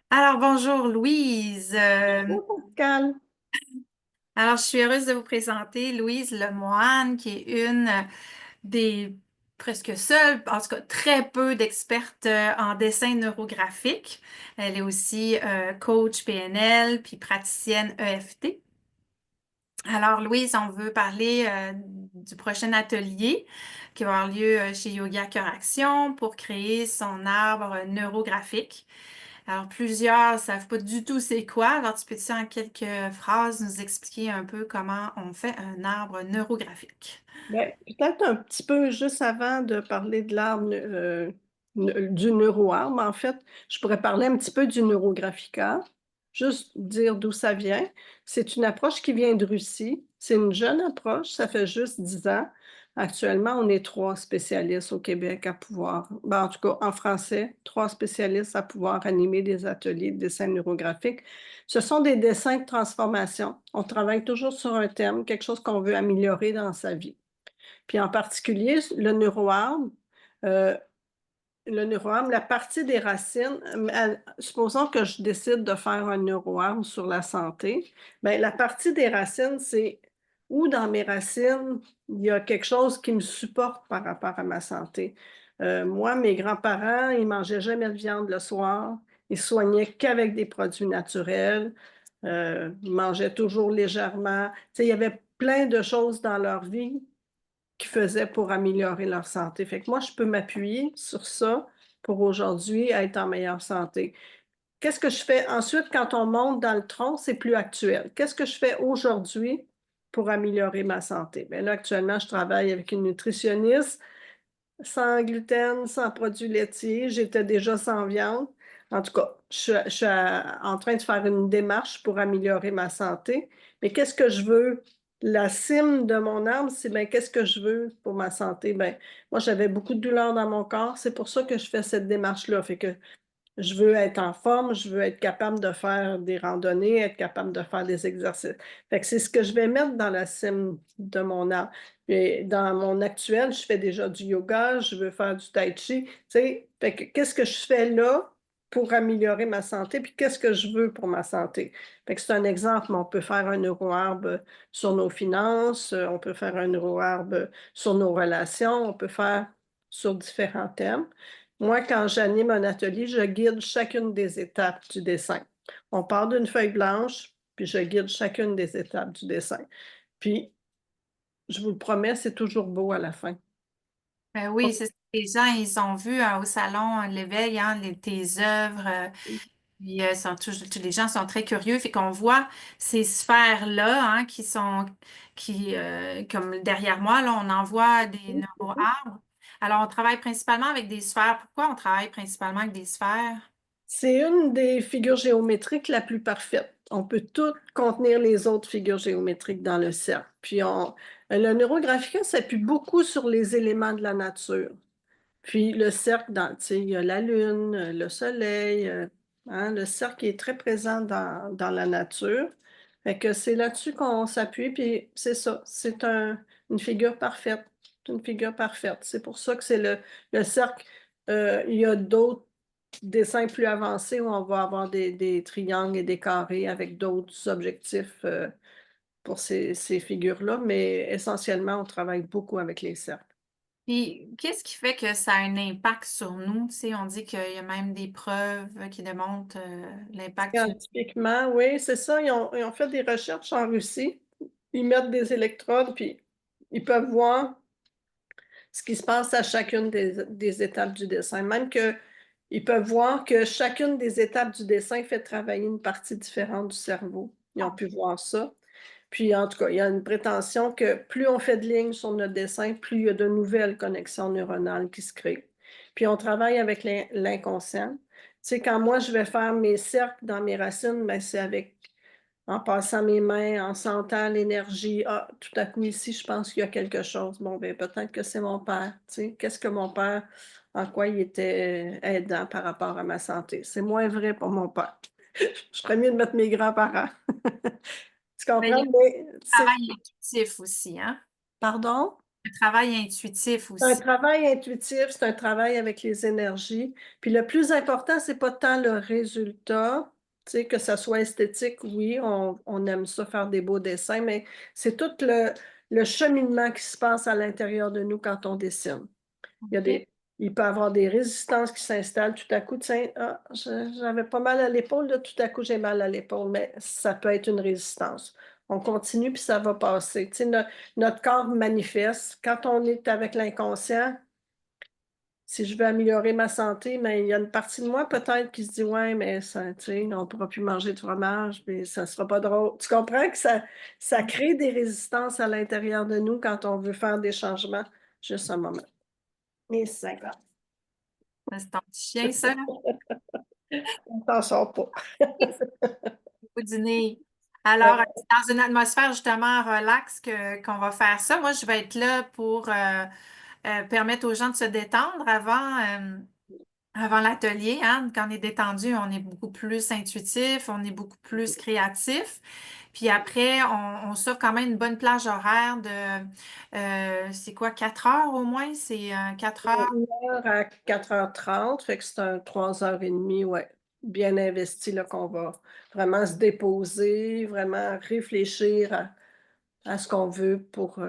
Alors, bonjour Louise. Bonjour, Pascal. Alors, je suis heureuse de vous présenter Louise Lemoine, qui est une des presque seules, en tout cas très peu d'expertes en dessin neurographique. Elle est aussi coach PNL puis praticienne EFT. Alors, Louise, on veut parler du prochain atelier qui va avoir lieu chez Yoga Cœur Action pour créer son arbre neurographique. Alors, plusieurs ne savent pas du tout c'est quoi. Alors, tu peux-tu en quelques phrases nous expliquer un peu comment on fait un arbre neurographique? Ben, peut-être un petit peu juste avant de parler de l'arbre du neuroarbre, en fait, je pourrais parler un petit peu du Neurographica, juste dire d'où ça vient. C'est une approche qui vient de Russie. C'est une jeune approche, ça fait juste 10 ans. Actuellement, on est 3 spécialistes au Québec à pouvoir, ben, en tout cas en français, 3 spécialistes à pouvoir animer des ateliers de dessin neurographique. Ce sont des dessins de transformation. On travaille toujours sur un thème, quelque chose qu'on veut améliorer dans sa vie. Puis en particulier, euh, le neuroarbre, la partie des racines, supposons que je décide de faire un neuroarbre sur la santé, bien, la partie des racines, c'est où dans mes racines, il y a quelque chose qui me supporte par rapport à ma santé. Moi, mes grands-parents, ils mangeaient jamais de viande le soir, ils soignaient qu'avec des produits naturels, ils mangeaient toujours légèrement. Tu sais, il y avait plein de choses dans leur vie qu'ils faisaient pour améliorer leur santé. Fait que moi, je peux m'appuyer sur ça pour aujourd'hui être en meilleure santé. Qu'est-ce que je fais ensuite quand on monte dans le tronc, c'est plus actuel. Qu'est-ce que je fais aujourd'hui pour améliorer ma santé? Bien là, actuellement, je travaille avec une nutritionniste sans gluten, sans produits laitiers. J'étais déjà sans viande. En tout cas, je suis en train de faire une démarche pour améliorer ma santé. Mais qu'est-ce que je veux? La cime de mon arbre, c'est ben, qu'est-ce que je veux pour ma santé? Ben, moi, j'avais beaucoup de douleurs dans mon corps. C'est pour ça que je fais cette démarche-là. Fait que je veux être en forme, je veux être capable de faire des randonnées, être capable de faire des exercices. Fait que c'est ce que je vais mettre dans la cime de mon art. Et dans mon actuel, je fais déjà du yoga, je veux faire du tai chi. Tu sais, fait que qu'est-ce que je fais là pour améliorer ma santé, puis qu'est-ce que je veux pour ma santé? Fait que c'est un exemple, mais on peut faire un neuroarbre sur nos finances, on peut faire un neuroarbre sur nos relations, on peut faire sur différents thèmes. Moi, quand j'anime un atelier, je guide chacune des étapes du dessin. On part d'une feuille blanche, puis je guide chacune des étapes du dessin. Puis, je vous le promets, c'est toujours beau à la fin. Ben oui, c'est ça. Les gens, ils ont vu au salon l'éveil, hein, tes œuvres. Puis, tous les gens sont très curieux, fait qu'on voit ces sphères-là hein, comme derrière moi, là, on en voit des neuroarbres. Alors, on travaille principalement avec des sphères. Pourquoi on travaille principalement avec des sphères? C'est une des figures géométriques la plus parfaite. On peut tout contenir les autres figures géométriques dans le cercle. Le neurographique s'appuie beaucoup sur les éléments de la nature. Puis le cercle, tu sais, il y a la lune, le soleil, hein, le cercle est très présent dans la nature. Fait que c'est là-dessus qu'on s'appuie, puis c'est ça, une figure parfaite. C'est une figure parfaite. C'est pour ça que c'est le cercle. Il y a d'autres dessins plus avancés où on va avoir des triangles et des carrés avec d'autres objectifs pour ces figures-là, mais essentiellement, on travaille beaucoup avec les cercles. Puis, qu'est-ce qui fait que ça a un impact sur nous? Tu sais, on dit qu'il y a même des preuves qui démontrent l'impact. Scientifiquement, oui, c'est ça. Ils ont fait des recherches en Russie. Ils mettent des électrodes, puis ils peuvent voir ce qui se passe à chacune des étapes du dessin. Même que ils peuvent voir que chacune des étapes du dessin fait travailler une partie différente du cerveau. Ils ont pu voir ça. Puis, en tout cas, il y a une prétention que plus on fait de lignes sur notre dessin, plus il y a de nouvelles connexions neuronales qui se créent. Puis, on travaille avec l'inconscient. Tu sais, quand moi, je vais faire mes cercles dans mes racines, ben, c'est en passant mes mains, en sentant l'énergie. Ah, tout à coup, ici, je pense qu'il y a quelque chose. Bon, ben, peut-être que c'est mon père. Tu sais, qu'est-ce que mon père, en quoi il était aidant par rapport à ma santé? C'est moins vrai pour mon père. Je ferais mieux de mettre mes grands-parents. Tu Mais il y comprends? a un Mais c'est travail intuitif aussi, hein? Pardon? un travail intuitif C'est un aussi. travail intuitif, c'est un travail avec les énergies. Puis le plus important, c'est pas tant le résultat, tu sais, que ça soit esthétique, oui, on aime ça faire des beaux dessins, mais c'est tout le cheminement qui se passe à l'intérieur de nous quand on dessine. Il y a OK. il peut y avoir des résistances qui s'installent tout à coup, tiens, ah, j'avais pas mal à l'épaule, là, tout à coup j'ai mal à l'épaule, mais ça peut être une résistance. On continue puis ça va passer. Tu sais, notre corps manifeste. Quand on est avec l'inconscient, si je veux améliorer ma santé, mais il y a une partie de moi peut-être qui se dit, ouais, mais ça, tu sais, on ne pourra plus manger de fromage, mais ça ne sera pas drôle. Tu comprends que ça crée des résistances à l'intérieur de nous quand on veut faire des changements. Juste un moment. Et 50. C'est ton petit chien, ça, là? On t'en sort pas. Au dîner. Alors, c'est dans une atmosphère justement relax qu'on va faire ça. Moi, je vais être là pour permettre aux gens de se détendre avant l'atelier. Hein. Quand on est détendu, on est beaucoup plus intuitif, on est beaucoup plus créatif. Puis après, on s'offre quand même une bonne plage horaire de, c'est quoi, 4 heures au moins? C'est 4 heures. 1 heure à 4h30, fait que c'est un 3h30, ouais, bien investi, là, qu'on va vraiment se déposer, vraiment réfléchir à ce qu'on veut pour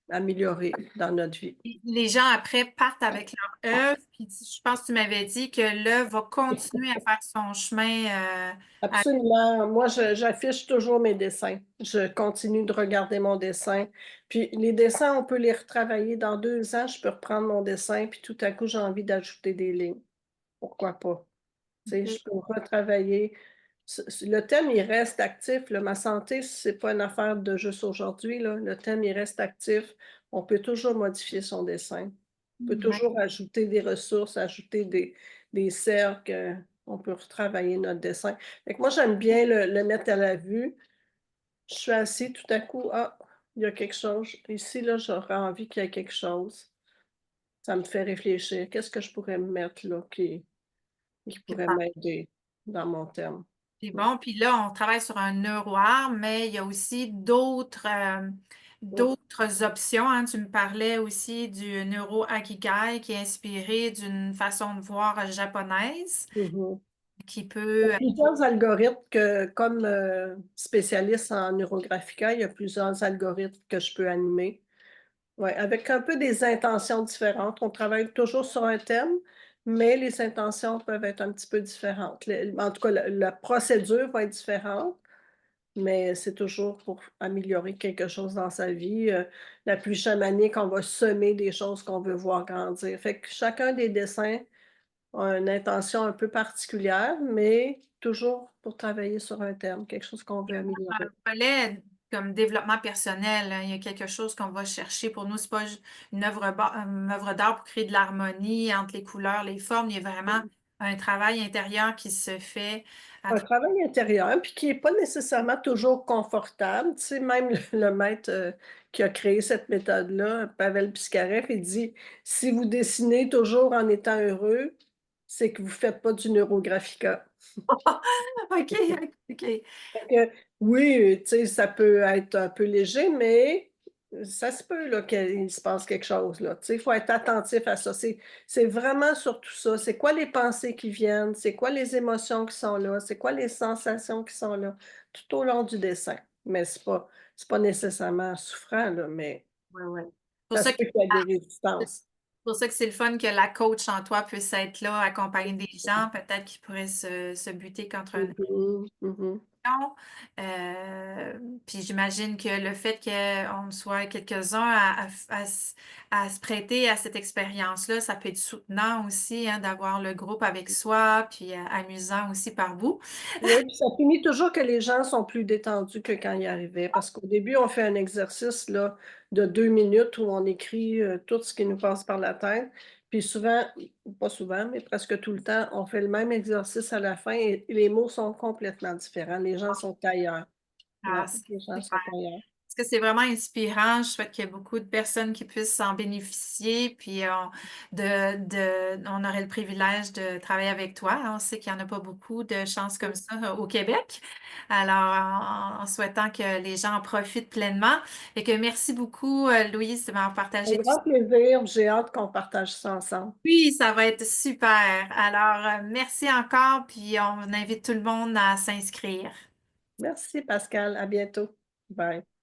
améliorer dans notre vie. Les gens après partent avec leur œuvre. Puis je pense que tu m'avais dit que l'œuvre va continuer à faire son chemin. À- Absolument. Moi, j'affiche toujours mes dessins. Je continue de regarder mon dessin. Puis les dessins, on peut les retravailler dans 2 ans. Je peux reprendre mon dessin, puis tout à coup, j'ai envie d'ajouter des lignes. Pourquoi pas? Tu sais, je peux retravailler. Le thème, il reste actif. Là. Ma santé, c'est pas une affaire de juste aujourd'hui. Là. Le thème, il reste actif. On peut toujours modifier son dessin. On peut toujours ajouter des ressources, ajouter des cercles. On peut retravailler notre dessin. Fait que moi, j'aime bien le mettre à la vue. Je suis assise, tout à coup, ah, il y a quelque chose. Ici, là, j'aurais envie qu'il y ait quelque chose. Ça me fait réfléchir. Qu'est-ce que je pourrais me mettre là qui pourrait m'aider dans mon thème? C'est bon. Puis là, on travaille sur un neuroarbre, mais il y a aussi Mm. d'autres options. Hein. Tu me parlais aussi du neuro-akigai qui est inspiré d'une façon de voir japonaise Mhm. qui Il y peut... a plusieurs algorithmes que, comme spécialiste en Neurographica, il y a plusieurs algorithmes que je peux animer. Ouais, avec un peu des intentions différentes. On travaille toujours sur un thème, mais les intentions peuvent être un petit peu différentes. En tout cas, la procédure va être différente, mais c'est toujours pour améliorer quelque chose dans sa vie. La pluie chamanique, on va semer des choses qu'on veut voir grandir. Fait que chacun des dessins a une intention un peu particulière, mais toujours pour travailler sur un thème, quelque chose qu'on veut Un améliorer. volet comme développement personnel, hein. Il y a quelque chose qu'on va chercher. Pour nous, c'est pas une œuvre d'art pour créer de l'harmonie entre les couleurs, les formes. Il y a vraiment un travail intérieur qui se fait à Un travail intérieur, puis qui n'est pas nécessairement toujours confortable. Tu sais, même le maître qui a créé cette méthode-là, Pavel Piskarev, il dit, si vous dessinez toujours en étant heureux, c'est que vous ne faites pas du neurographica. OK, OK. Que, oui, tu sais, ça peut être un peu léger, mais ça se peut là, qu'il se passe quelque chose. Là. Tu sais, il faut être attentif à ça. C'est vraiment sur tout ça. C'est quoi les pensées qui viennent? C'est quoi les émotions qui sont là? C'est quoi les sensations qui sont là? Tout au long du dessin. Mais c'est pas nécessairement souffrant, là, mais Ouais, ouais. Pour ça se ça que, peut qu'il y ait des résistances. pour ça que c'est le fun que la coach en toi puisse être là, accompagner des gens, peut-être qui pourraient se buter contre un Mhm, mhm. non. Puis j'imagine que le fait qu'on soit quelques-uns à se prêter à cette expérience-là, ça peut être soutenant aussi, hein, d'avoir le groupe avec soi, puis amusant aussi par bout. Oui, puis ça finit toujours que les gens sont plus détendus que quand ils arrivaient. Parce qu'au début, on fait un exercice là, de 2 minutes où on écrit tout ce qui nous passe par la tête. Puis souvent, pas souvent, mais presque tout le temps, on fait le même exercice à la fin et les mots sont complètement différents. Les gens sont ailleurs. Ouais, Ah, c'est les gens sont super. ailleurs. que c'est vraiment inspirant. Je souhaite qu'il y ait beaucoup de personnes qui puissent en bénéficier. Puis on aurait le privilège de travailler avec toi. On sait qu'il n'y en a pas beaucoup de chances comme ça au Québec. Alors, en souhaitant que les gens en profitent pleinement. Et que merci beaucoup, Louise, de m'avoir Un partagé tout ça. grand plaisir. J'ai hâte qu'on partage ça ensemble. Oui, ça va être super. Alors, merci encore. Puis on invite tout le monde à s'inscrire. Merci, Pascal. À bientôt. Bye.